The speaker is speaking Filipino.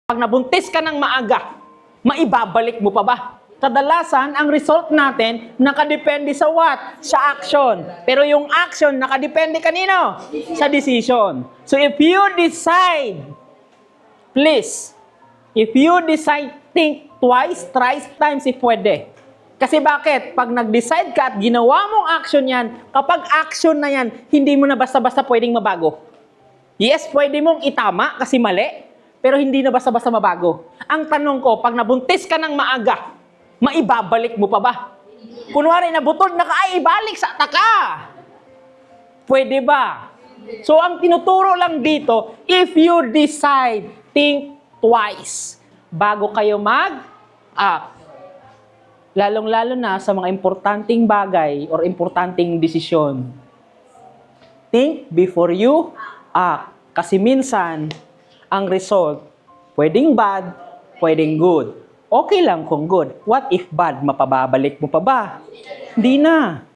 Pag nabuntis ka ng maaga, maibabalik mo pa ba? Kadalasan, ang result natin, nakadepende sa what? Sa action. Pero yung action, nakadepende kanino? Sa decision. So if you decide, please, if you decide, think twice, thrice times if pwede. Kasi bakit? Pag nag-decide ka at ginawa mong action yan, kapag action na yan, hindi mo na basta-basta pwedeng mabago. Yes, pwede mong itama kasi mali, pero hindi na basta-basta mabago. Ang tanong ko, pag nabuntis ka ng maaga, maibabalik mo pa ba? Kunwari nabutol na ka, ay ibalik sa taka. Pwede ba? So ang tinuturo lang dito, if you decide, think twice bago kayo mag-act. Lalong-lalo na sa mga importanteng bagay or importanteng desisyon. Think before you act. Kasi minsan, ang result, pwedeng bad, pwedeng good. Okay lang kung good. What if bad? Mapababalik mo pa ba? Hindi na.